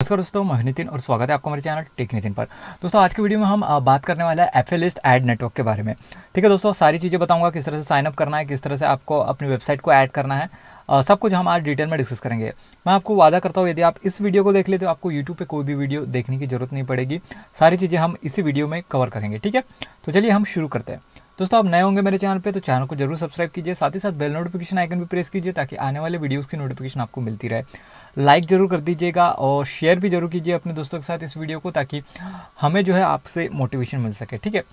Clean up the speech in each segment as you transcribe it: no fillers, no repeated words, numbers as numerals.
नमस्कार दोस्तों, मैं नितिन और स्वागत है आपका हमारे चैनल टेक नितिन पर। दोस्तों आज की वीडियो में हम बात करने वाले हैं एफिलिएट ऐड नेटवर्क के बारे में। ठीक है दोस्तों, सारी चीज़ें बताऊंगा, किस तरह से साइन अप करना है, किस तरह से आपको अपनी वेबसाइट को ऐड करना है, सब कुछ हम आज डिटेल में डिस्कस करेंगे। मैं आपको वादा करता हूँ, यदि आप इस वीडियो को देख लेते हो आपको यूट्यूब पर कोई भी वीडियो देखने की जरूरत नहीं पड़ेगी। सारी चीज़ें हम इसी वीडियो में कवर करेंगे। ठीक है, तो चलिए हम शुरू करते हैं। दोस्तों आप नए होंगे मेरे चैनल पे तो चैनल को जरूर सब्सक्राइब कीजिए, साथ ही साथ बेल नोटिफिकेशन आइकन भी प्रेस कीजिए ताकि आने वाले वीडियोस की नोटिफिकेशन आपको मिलती रहे। लाइक जरूर कर दीजिएगा और शेयर भी जरूर कीजिए अपने दोस्तों के साथ इस वीडियो को, ताकि हमें जो है आपसे मोटिवेशन मिल सके। ठीक है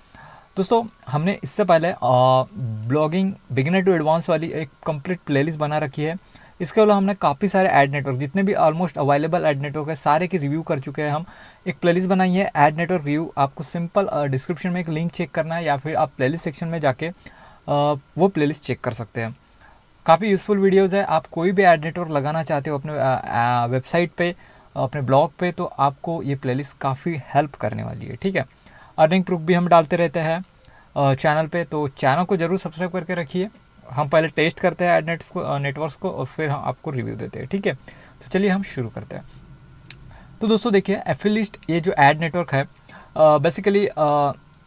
दोस्तों, हमने इससे पहले ब्लॉगिंग बिगिनर टू एडवांस वाली एक कंप्लीट प्लेलिस्ट बना रखी है। इसके अलावा हमने काफ़ी सारे ऐड नेटवर्क, जितने भी ऑलमोस्ट अवेलेबल ऐड नेटवर्क है सारे की रिव्यू कर चुके हैं। हम एक प्लेलिस्ट बनाई है ऐड नेटवर्क रिव्यू। आपको सिंपल डिस्क्रिप्शन में एक लिंक चेक करना है या फिर आप प्लेलिस्ट सेक्शन में जाके वो प्लेलिस्ट चेक कर सकते हैं। काफ़ी यूज़फुल वीडियोस है। आप कोई भी ऐड नेटवर्क लगाना चाहते हो अपने वेबसाइट पे, अपने ब्लॉग पे, तो आपको ये प्लेलिस्ट काफ़ी हेल्प करने वाली है। ठीक है, अर्निंग प्रूफ भी हम डालते रहते हैं चैनल पे, तो चैनल को जरूर सब्सक्राइब करके रखिए। हम पहले टेस्ट करते हैं ऐड नेटवर्क्स को और फिर हम आपको रिव्यू देते हैं। ठीक है, तो चलिए हम शुरू करते हैं। तो दोस्तों देखिए, एफिलिएट ये जो ऐड नेटवर्क है बेसिकली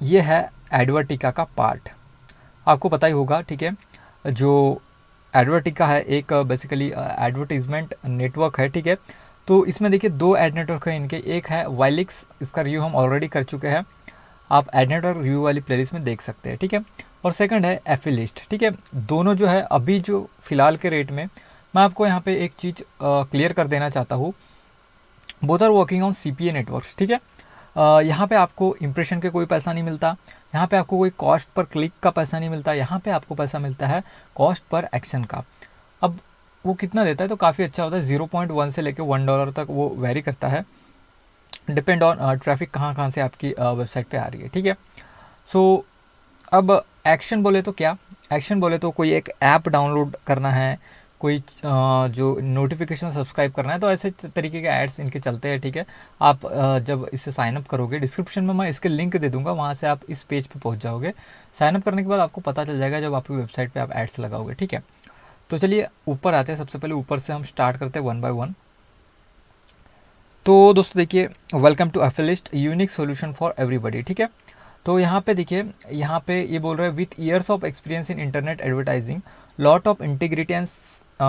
ये है एडवर्टिका का पार्ट। आपको पता ही होगा। ठीक है, जो एडवर्टिका है एक बेसिकली एडवर्टीजमेंट नेटवर्क है। ठीक है, तो इसमें देखिए दो ऐड नेटवर्क है इनके। एक है वाइलिक्स, इसका रिव्यू हम ऑलरेडी कर चुके हैं, आप ऐड नेटवर्क रिव्यू वाली प्लेलिस्ट में देख सकते हैं। ठीक है, और सेकंड है एफिलिएट। ठीक है, दोनों जो है अभी जो फिलहाल के रेट में, मैं आपको यहाँ पे एक चीज़ क्लियर कर देना चाहता हूँ। Both are working on CPA networks. ठीक है, यहाँ पे आपको इंप्रेशन के कोई पैसा नहीं मिलता, यहाँ पे आपको कोई कॉस्ट पर क्लिक का पैसा नहीं मिलता, यहाँ पे आपको पैसा मिलता है कॉस्ट पर एक्शन का। अब वो कितना देता है तो काफ़ी अच्छा होता है, 0.1 से लेकर $1 तक वो वेरी करता है, डिपेंड ऑन ट्रैफिक कहाँ कहाँ से आपकी वेबसाइट पे आ रही है। ठीक है, सो अब एक्शन बोले तो क्या, एक्शन बोले तो कोई एक ऐप डाउनलोड करना है, कोई जो नोटिफिकेशन सब्सक्राइब करना है, तो ऐसे तरीके के एड्स इनके चलते हैं। ठीक है, आप जब इससे साइन अप करोगे, डिस्क्रिप्शन में मैं इसके लिंक दे दूंगा, वहाँ से आप इस पेज पे पहुँच जाओगे। साइन अप करने के बाद आपको पता चल जाएगा जब आपकी वेबसाइट पे आप एड्स लगाओगे। ठीक है, तो चलिए ऊपर आते हैं। सबसे पहले ऊपर से हम स्टार्ट करते हैं 1 by 1। तो दोस्तों देखिए, welcome to affiliate unique solution for everybody. ठीक है, तो यहाँ पे देखिए, यहाँ पे ये बोल रहे हैं with years of experience in internet advertising, lot of integrity and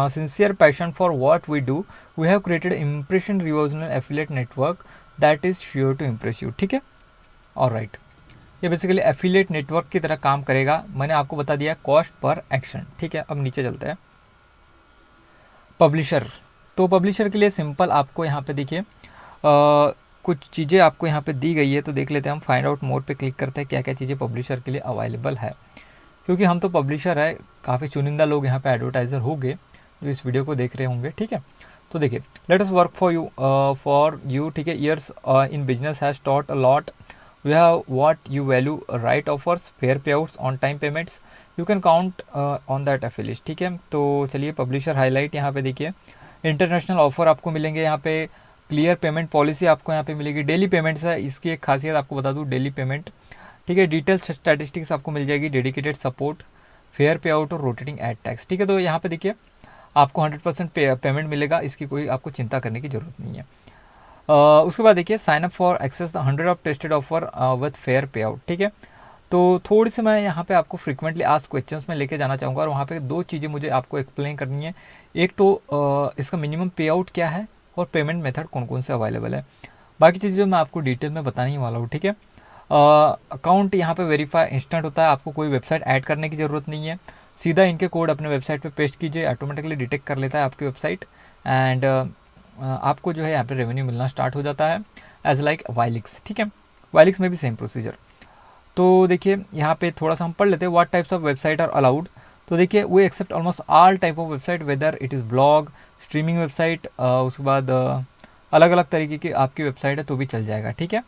sincere passion for what we do, we have created impression revolutionary affiliate network that is sure to impress you। ठीक है, और राइट, ये basically affiliate network की तरह काम करेगा। मैंने आपको बता दिया कॉस्ट पर एक्शन। ठीक है, अब नीचे चलते हैं। पब्लिशर, तो पब्लिशर के लिए सिंपल आपको यहाँ पे देखिए कुछ चीज़ें आपको यहाँ पे दी गई है, तो देख लेते हैं हम। फाइंड आउट मोर पे क्लिक करते हैं क्या क्या चीज़ें पब्लिशर के लिए अवेलेबल है, क्योंकि हम तो पब्लिशर है, काफ़ी चुनिंदा लोग यहाँ पे एडवर्टाइजर होंगे जो इस वीडियो को देख रहे होंगे। ठीक है, तो देखिए, let us work for you. ठीक है, years in business has taught a lot, we have what you value, right offers, fair payouts, on time payments, you can count on that affiliate. ठीक है, तो चलिए publisher highlight यहाँ पे देखिए, international offer आपको मिलेंगे यहाँ पे, क्लियर पेमेंट पॉलिसी आपको यहाँ पे मिलेगी, डेली पेमेंट्स है, इसकी एक खासियत आपको बता दूँ, डेली पेमेंट। ठीक है, डिटेल्स स्टैटिस्टिक्स आपको मिल जाएगी, dedicated support, fair pay out और रोटेटिंग एड टैक्स। ठीक है, तो यहाँ पे देखिए आपको 100% पेमेंट मिलेगा, इसकी कोई आपको चिंता करने की ज़रूरत नहीं है। उसके बाद देखिए, sign up for access the 100 of tested offer with fair pay out. ठीक है, तो थोड़ी सी मैं यहाँ पे आपको फ्रीक्वेंटली आस्क्ड क्वेश्चंस में लेके जाना चाहूँगा, और वहाँ पे दो चीज़ें मुझे आपको एक्सप्लेन करनी है। एक तो इसका मिनिमम पे आउट क्या है और पेमेंट मेथड कौन कौन से अवेलेबल है, बाकी चीज़ें मैं आपको डिटेल में बताने ही वाला हूँ। ठीक है, अकाउंट यहाँ पे वेरीफाई इंस्टेंट होता है, आपको कोई वेबसाइट ऐड करने की ज़रूरत नहीं है, सीधा इनके कोड अपने वेबसाइट पे पेस्ट कीजिए, ऑटोमेटिकली डिटेक्ट कर लेता है आपकी वेबसाइट, एंड आपको जो है यहाँ पे रेवेन्यू मिलना स्टार्ट हो जाता है एज लाइक वाइलिक्स। ठीक है, वाइलिक्स में भी सेम प्रोसीजर। तो देखिए यहाँ पे थोड़ा सा हम पढ़ लेते हैं, what types of website are allowed. तो देखिए, we accept almost all type of website, whether it is blog, streaming website, उसके बाद अलग अलग तरीके की आपकी वेबसाइट है तो भी चल जाएगा। ठीक है,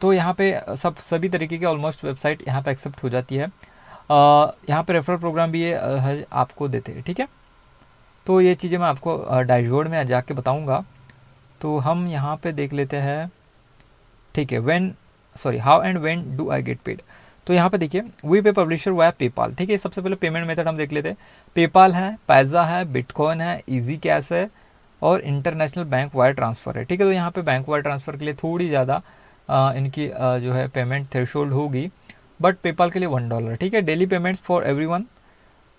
तो यहाँ पे सभी तरीके की ऑलमोस्ट वेबसाइट यहाँ पे एक्सेप्ट हो जाती है। यहाँ पे रेफरल प्रोग्राम भी है आपको देते हैं। ठीक है, तो ये चीज़ें मैं आपको डैशबोर्ड में जाके बताऊँगा। तो हम यहाँ पे देख लेते हैं। ठीक है, how and when do I get paid. तो यहाँ पे देखिए, वी पे पब्लिशर वाया पेपाल। ठीक है, सबसे पहले पेमेंट मेथड हम देख लेते हैं। पेपाल है, पैज़ा है, बिटकॉइन है, इजी कैश है, और इंटरनेशनल बैंक वायर ट्रांसफ़र है, ठीक है। तो यहाँ पे बैंक वायर ट्रांसफ़र के लिए थोड़ी ज़्यादा इनकी जो है पेमेंट थ्रेशोल्ड होगी, बट पेपाल के लिए $1, ठीक है। Daily payments for everyone.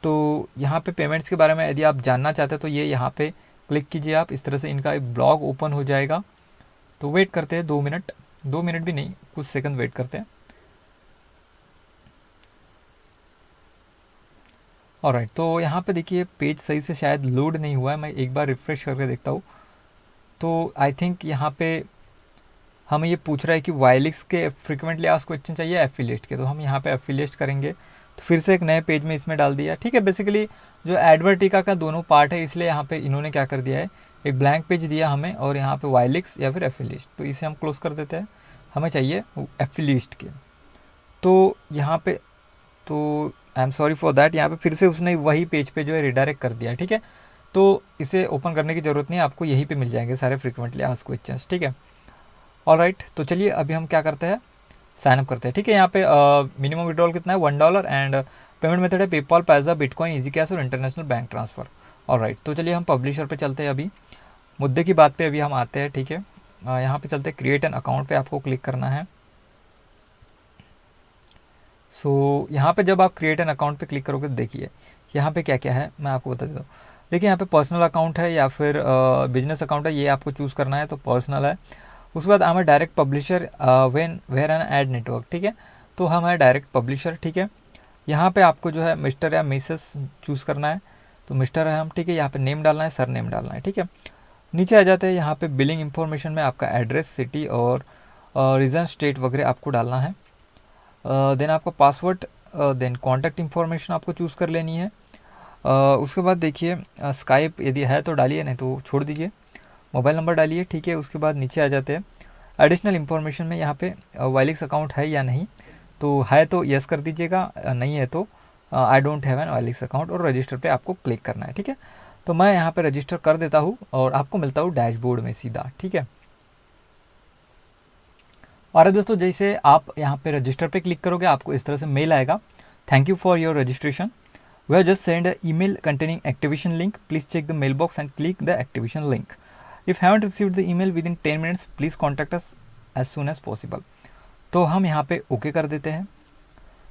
तो यहाँ पे पेमेंट्स के बारे में यदि आप जानना चाहते हैं तो ये यहाँ पे क्लिक कीजिए आप, इस तरह से इनका एक ब्लॉग ओपन हो जाएगा। तो वेट करते हैं 2 मिनट, 2 मिनट भी नहीं, कुछ सेकंड वेट करते हैं। ऑलराइट, तो यहाँ पे देखिए पेज सही से शायद लोड नहीं हुआ है, मैं एक बार रिफ्रेश करके देखता हूँ। तो आई थिंक यहाँ पे हमें ये पूछ रहा है कि वाइलिक्स के फ्रिक्वेंटली आस्क्ड क्वेश्चन चाहिए एफिलिएट के, तो हम यहाँ पे एफिलिएट करेंगे। तो फिर से एक नए पेज में इसमें डाल दिया, ठीक है। बेसिकली जो एडवर्टिका का दोनों पार्ट है, इसलिए यहाँ पे इन्होंने क्या कर दिया है, एक ब्लैंक पेज दिया हमें, और यहाँ पे वाइलिक्स या फिर एफिलिएट, तो इसे हम क्लोज कर देते हैं। हमें चाहिए एफिलिएट के। तो यहाँ पे तो I am sorry for that, यहाँ पे फिर से उसने वही पेज पे जो है रिडायरेक्ट कर दिया, ठीक है। तो इसे ओपन करने की ज़रूरत नहीं है, आपको यहीं पे मिल जाएंगे सारे फ्रिक्वेंटली आस्क्ड क्वेश्चंस, ठीक है। ऑलराइट, तो चलिए अभी हम क्या करते हैं, साइन अप करते हैं, ठीक है। यहाँ पे मिनिमम विड्रॉल कितना है, $1, एंड पेमेंट मेथड है पेपाल, पैसा, बिटकॉइन, इजी कैश और इंटरनेशनल बैंक ट्रांसफ़र। ऑलराइट, तो चलिए हम पब्लिशर पे चलते हैं। अभी मुद्दे की बात पे अभी हम आते हैं, ठीक है। यहाँ पे चलते हैं, क्रिएट एन अकाउंट पे आपको क्लिक करना है। सो यहाँ पे जब आप क्रिएट एन अकाउंट पे क्लिक करोगे तो देखिए यहाँ पे क्या क्या है, मैं आपको बता देता हूँ। देखिए यहाँ पे पर्सनल अकाउंट है या फिर बिजनेस अकाउंट है, ये आपको चूज़ करना है, तो पर्सनल है। उसके बाद हम direct publisher when where an ad network, ठीक है। तो हम है डायरेक्ट पब्लिशर, ठीक है। यहाँ पे आपको जो है मिस्टर या मिसेस चूज़ करना है, तो मिस्टर है हम, ठीक है। यहाँ पे नेम डालना है, सर नेम डालना है, ठीक है। नीचे आ जाते हैं, यहाँ पे बिलिंग इन्फॉर्मेशन में आपका एड्रेस, सिटी और रीजन, स्टेट वगैरह आपको डालना है। देन आपका पासवर्ड, देन कॉन्टैक्ट इन्फॉर्मेशन आपको चूज़ कर लेनी है। उसके बाद देखिए स्काइप यदि है तो डालिए, नहीं तो छोड़ दीजिए। मोबाइल नंबर डालिए, ठीक है। उसके बाद नीचे आ जाते हैं एडिशनल इन्फॉर्मेशन में, यहाँ पे वाइलिक्स अकाउंट है या नहीं, तो है तो यस कर दीजिएगा, नहीं है तो I don't have an Vilix account, और रजिस्टर पे आपको क्लिक करना है, ठीक है। तो मैं यहाँ पे रजिस्टर कर देता हूँ और आपको मिलता हूँ डैशबोर्ड में सीधा, ठीक है। और दोस्तों जैसे आप यहाँ पे रजिस्टर पे क्लिक करोगे आपको इस तरह से मेल आएगा, thank you for your registration, we have just send email containing activation link, please check the mail box and click the activation link, if haven't received the email within 10 minutes please contact us as soon as possible. तो हम यहाँ पे okay कर देते हैं।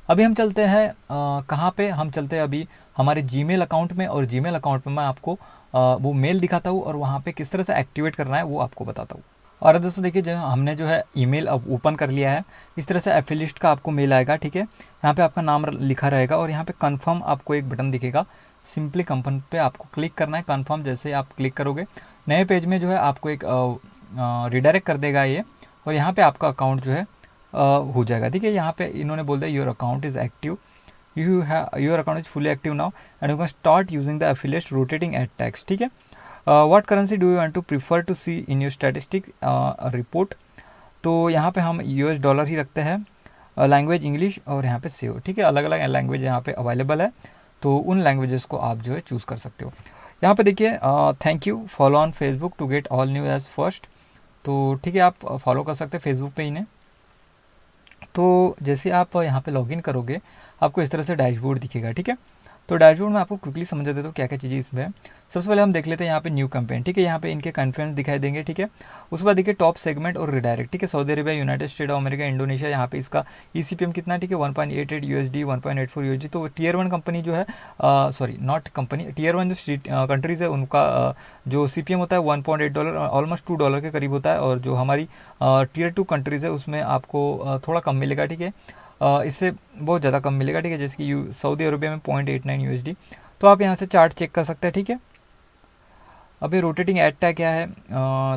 अभी हम चलते हैं कहाँ पे, हम चलते हैं अभी हमारे जीमेल अकाउंट में, और जीमेल अकाउंट में मैं आपको वो मेल दिखाता हूँ और वहाँ पे किस तरह से एक्टिवेट करना है वो आपको बताता हूँ। और दोस्तों देखिए जो हमने जो है ईमेल अब ओपन कर लिया है, इस तरह से एफिलिएट का आपको मेल आएगा, ठीक है। यहाँ पे आपका नाम लिखा रहेगा और यहाँ पे कंफर्म आपको एक बटन दिखेगा, सिंपली कंफर्म पे आपको क्लिक करना है। कंफर्म जैसे आप क्लिक करोगे नए पेज में जो है आपको एक रिडायरेक्ट कर देगा ये, और यहाँ पे आपका अकाउंट जो है हो जाएगा, ठीक है। यहाँ पे इन्होंने बोल दिया your account is active, your account is fully active now and you can start using the affiliate rotating ad tags, ठीक है। What currency do you want to prefer to see in your statistic report, तो यहाँ पे हम US dollar ही रखते हैं, language English, और यहाँ पे सेव, ठीक है। अलग अलग लैंग्वेज यहाँ पे अवेलेबल है, तो उन लैंग्वेजेस को आप जो है चूज़ कर सकते हो। यहाँ पे देखिए thank you, follow on Facebook to get all new as first, तो ठीक है आप फॉलो कर सकते हैं फेसबुक पे इन्हें। तो जैसे आप यहाँ पे लॉगिन करोगे आपको इस तरह से डैशबोर्ड दिखेगा, ठीक है। तो डैशबोर्ड में आपको क्विकली समझा देता हूँ क्या क्या चीज़ें इसमें है। सबसे पहले हम देख लेते हैं यहाँ पे न्यू कैंपेन, ठीक है। यहाँ पे इनके कॉन्फ्रेंस दिखाई देंगे, ठीक है। उसके बाद देखिए टॉप सेगमेंट और रिडायरेक्ट, ठीक है। Saudi Arabia, United state of America, Indonesia, यहाँ पे इसका ECPM कितना है, ठीक है, 1.88 USD, 1.84 USD। तो टियर 1 कंपनी जो है, सॉरी नॉट कंपनी, टियर 1 जो कंट्रीज़ है उनका जो CPM होता है $1.8, ऑलमोस्ट $2 के करीब होता है, और जो हमारी टियर 2 कंट्रीज़ है उसमें आपको थोड़ा कम मिलेगा, ठीक है। इससे बहुत ज़्यादा कम मिलेगा, ठीक है। जैसे कि सऊदी अरबिया में 0.89 USD। तो आप यहाँ से चार्ट चेक कर सकते हैं, ठीक है। अभी रोटेटिंग एड टैग क्या है,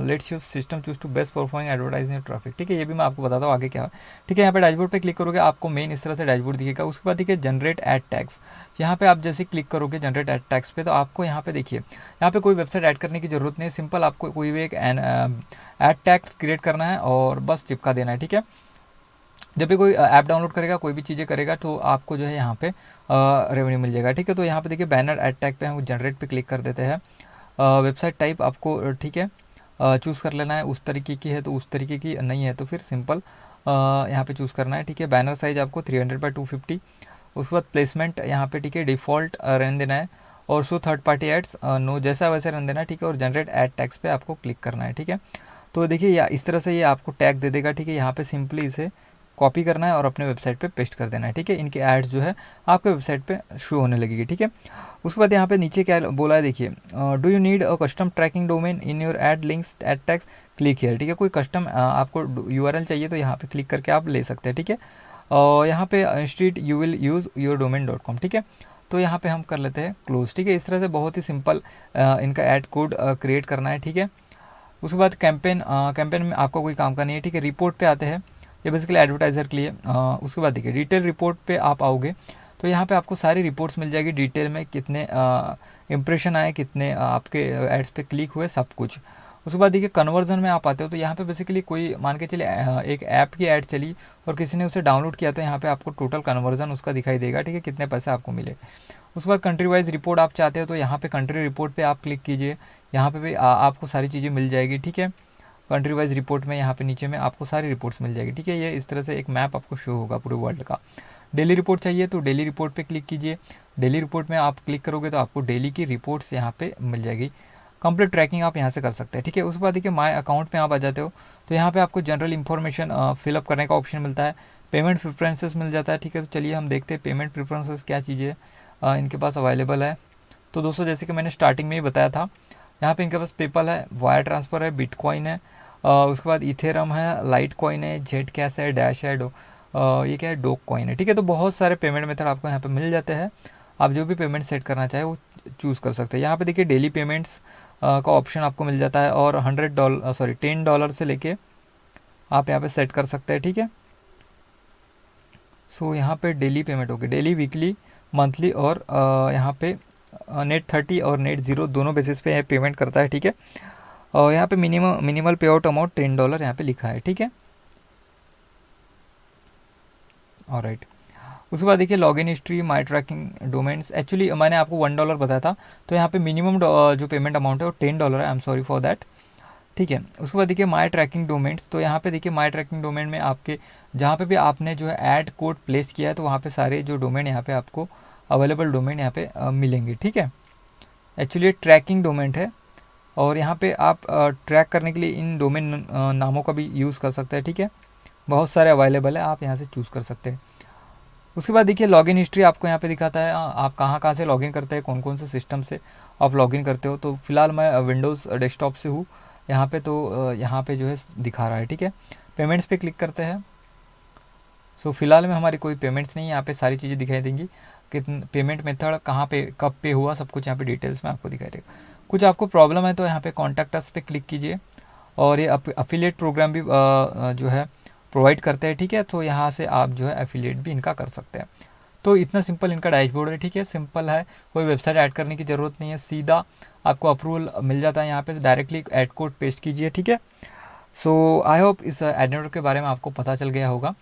let's use system choose to best performing advertising traffic, ठीक है। ये भी मैं आपको बताता हूँ आगे क्या है, ठीक है। यहाँ पे डैशबोर्ड पे क्लिक करोगे आपको मेन इस तरह से डैशबोर्ड दिखेगा। उसके बाद देखिए जनरेट एड टैग्स, यहाँ पे आप जैसे क्लिक करोगे जनरेट एड टैग्स पे, तो आपको यहाँ पे देखिए यहाँ पे कोई वेबसाइट ऐड करने की जरूरत नहीं है, सिंपल आपको कोई भी एक एड टैग क्रिएट करना है और बस चिपका देना है, ठीक है। जब भी कोई ऐप डाउनलोड करेगा, कोई भी चीज़ें करेगा, तो आपको जो है यहाँ पे रेवेन्यू मिल जाएगा, ठीक है। तो यहाँ पे देखिए बैनर एड टैग पे हम जनरेट पे क्लिक कर देते हैं। वेबसाइट टाइप आपको ठीक है चूज़ कर लेना है, उस तरीके की है तो उस तरीके की, नहीं है तो फिर सिंपल यहाँ पे चूज़ करना है, ठीक है। बैनर साइज आपको 300 बाई 250। उसके बाद प्लेसमेंट यहाँ पे ठीक है डिफ़ॉल्ट रहने देना है, और show third party ads no, जैसा वैसे रहने देना, ठीक है। और जनरेट एड टैग्स पे आपको क्लिक करना है, ठीक है। तो देखिए या इस तरह से ये आपको टैग दे देगा, ठीक है। यहाँ पे सिंपली इसे कॉपी करना है और अपने वेबसाइट पे पेस्ट कर देना है, ठीक है। इनके एड्स जो है आपके वेबसाइट पे शो होने लगेगी, ठीक है। उसके बाद यहाँ पे नीचे क्या बोला है देखिए, do you need a custom tracking domain in your ad links ad tags, click here, ठीक है। कोई कस्टम आपको यूआरएल चाहिए तो यहाँ पे क्लिक करके आप ले सकते हैं, ठीक है। और यहाँ पे instead you will use your domain dot com, ठीक है। तो यहाँ पे हम कर लेते हैं क्लोज, ठीक है। इस तरह से बहुत ही सिंपल इनका ऐड कोड क्रिएट करना है, ठीक है। उसके बाद कैंपेन में आपको कोई काम का नहीं है, ठीक है। रिपोर्ट पे आते हैं, ये बेसिकली एडवर्टाइज़र के लिए। उसके बाद देखिए डिटेल रिपोर्ट पे आप आओगे तो यहाँ पे आपको सारी रिपोर्ट्स मिल जाएगी डिटेल में, कितने इम्प्रेशन आए, कितने आपके एड्स पे क्लिक हुए, सब कुछ। उसके बाद देखिए कन्वर्जन में आप आते हो तो यहाँ पे बेसिकली कोई मान के चलिए एक ऐप की ऐड चली और किसी ने उसे डाउनलोड किया तो यहाँ पे आपको टोटल कन्वर्जन उसका दिखाई देगा, ठीक है, कितने पैसे आपको मिले। उसके बाद कंट्री वाइज रिपोर्ट आप चाहते हो तो यहाँ पे कंट्री रिपोर्ट पे आप क्लिक कीजिए, यहाँ पे भी आपको सारी चीज़ें मिल जाएगी, ठीक है। कंट्री वाइज रिपोर्ट में यहाँ पे नीचे में आपको सारी रिपोर्ट्स मिल जाएगी, ठीक है। ये इस तरह से एक मैप आपको शो होगा पूरे वर्ल्ड का। डेली रिपोर्ट चाहिए तो डेली रिपोर्ट पे क्लिक कीजिए। डेली रिपोर्ट में आप क्लिक करोगे तो आपको डेली की रिपोर्ट्स यहाँ पे मिल जाएगी। कंप्लीट ट्रैकिंग आप यहाँ से कर सकते हैं, ठीक है। उसके बाद देखिए माय अकाउंट में आप आ जाते हो तो यहाँ पे आपको जनरल इन्फॉर्मेशन फिलअप करने का ऑप्शन मिलता है, पेमेंट प्रेफरेंसेस मिल जाता है, ठीक है। तो चलिए हम देखते हैं पेमेंट प्रेफरेंसेस क्या चीज़ें इनके पास अवेलेबल है। तो दोस्तों जैसे कि मैंने स्टार्टिंग में ही बताया था, यहाँ पे इनके पास पेपल है, वायर ट्रांसफ़र है, बिटकॉइन है, उसके बाद इथेरम है, लाइट कॉइन है, जेट कैश है, डैश है, ये क्या है, डोक कॉइन है, ठीक है। तो बहुत सारे पेमेंट मेथड आपको यहाँ पे मिल जाते हैं। आप जो भी पेमेंट सेट करना चाहे वो चूज़ कर सकते हैं। यहाँ पे देखिए डेली पेमेंट्स का ऑप्शन आपको मिल जाता है और $10 से लेके आप यहाँ पे सेट कर सकते हैं, ठीक है। सो यहाँ पे डेली पेमेंट होगी, डेली, वीकली, मंथली और यहाँ पे नेट 30 और नेट 0 दोनों बेसिस पे पेमेंट करता है, ठीक है। और यहाँ पे मिनिमल पे आउट अमाउंट $10 यहाँ पे लिखा है, ठीक है। ऑलराइट, उसके बाद देखिए लॉगिन हिस्ट्री, माई ट्रैकिंग डोमेन्स। एक्चुअली मैंने आपको $1 बताया था, तो यहाँ पे मिनिमम जो पेमेंट अमाउंट है वो $10 है, I am sorry for that, ठीक है। उसके बाद देखिए माई ट्रैकिंग डोमेन्स, तो यहाँ पे देखिए माई ट्रैकिंग डोमेन में आपके जहाँ पे भी आपने जो है ऐड कोड प्लेस किया है तो वहाँ पे सारे जो डोमेन यहाँ पे आपको अवेलेबल डोमेन यहाँ पे मिलेंगे, ठीक है। एक्चुअली ट्रैकिंग डोमेन है और यहाँ पे आप ट्रैक करने के लिए इन डोमेन नामों का भी यूज़ कर सकते हैं, ठीक है। बहुत सारे अवेलेबल है, आप यहाँ से चूज़ कर सकते हैं। उसके बाद देखिए लॉगिन हिस्ट्री आपको यहाँ पे दिखाता है आप कहाँ कहाँ से लॉगिन करते हैं, कौन कौन से सिस्टम से आप लॉगिन करते हो। तो फिलहाल मैं विंडोज़ डेस्कटॉप से हूँ यहाँ पे, तो यहाँ पे जो है दिखा रहा है, ठीक है। पेमेंट्स पे क्लिक करते हैं। सो फिलहाल में हमारी कोई पेमेंट्स नहीं है, यहाँ पे सारी चीज़ें दिखाई देंगी, कितने पेमेंट मेथड, कहाँ पे, कब पे हुआ, सब कुछ यहाँ पे डिटेल्स में आपको दिखाई देगा। कुछ आपको प्रॉब्लम है तो यहाँ पे कॉन्टैक्ट अस पे क्लिक कीजिए और ये अफिलिएट प्रोग्राम भी जो है प्रोवाइड करते हैं, ठीक है। तो यहाँ से आप जो है एफिलिएट भी इनका कर सकते हैं। तो इतना सिंपल इनका डैशबोर्ड है, ठीक है, सिंपल है, कोई वेबसाइट ऐड करने की ज़रूरत नहीं है, सीधा आपको अप्रूवल मिल जाता है यहाँ पे, डायरेक्टली ऐड कोड पेस्ट कीजिए, ठीक है। सो आई होप इस एड नेटवर्क के बारे में आपको पता चल गया होगा।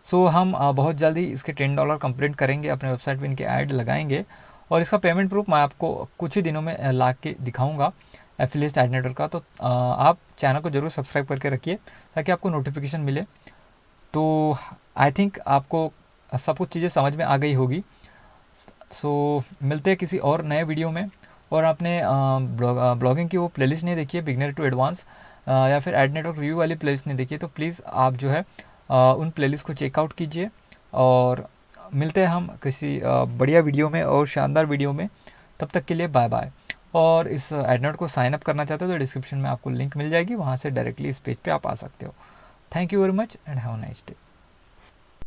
सो हम बहुत जल्दी इसके $10 कंप्लीट करेंगे, अपने वेबसाइट पे इनके ऐड लगाएंगे और इसका पेमेंट प्रूफ मैं आपको कुछ ही दिनों में ला के दिखाऊँगा एफिलिएट एड नेटवर्क का। तो आप चैनल को ज़रूर सब्सक्राइब करके रखिए ताकि आपको नोटिफिकेशन मिले। तो आई थिंक आपको सब कुछ चीज़ें समझ में आ गई होगी। सो मिलते हैं किसी और नए वीडियो में। और आपने ब्लॉगिंग की वो प्लेलिस्ट नहीं देखी है, बिगनर टू एडवांस या फिर एड नेटवर्क रिव्यू वाली प्लेलिस्ट नहीं देखी है, तो प्लीज़ आप जो है उन प्लेलिस्ट को चेकआउट कीजिए। और मिलते हैं हम किसी बढ़िया वीडियो में और शानदार वीडियो में। तब तक के लिए बाय बाय। और इस एड नेटवर्क को साइन अप करना चाहते हो तो डिस्क्रिप्शन में आपको लिंक मिल जाएगी, वहाँ से डायरेक्टली इस पेज पे आप आ सकते हो। Thank you very much and have a nice day.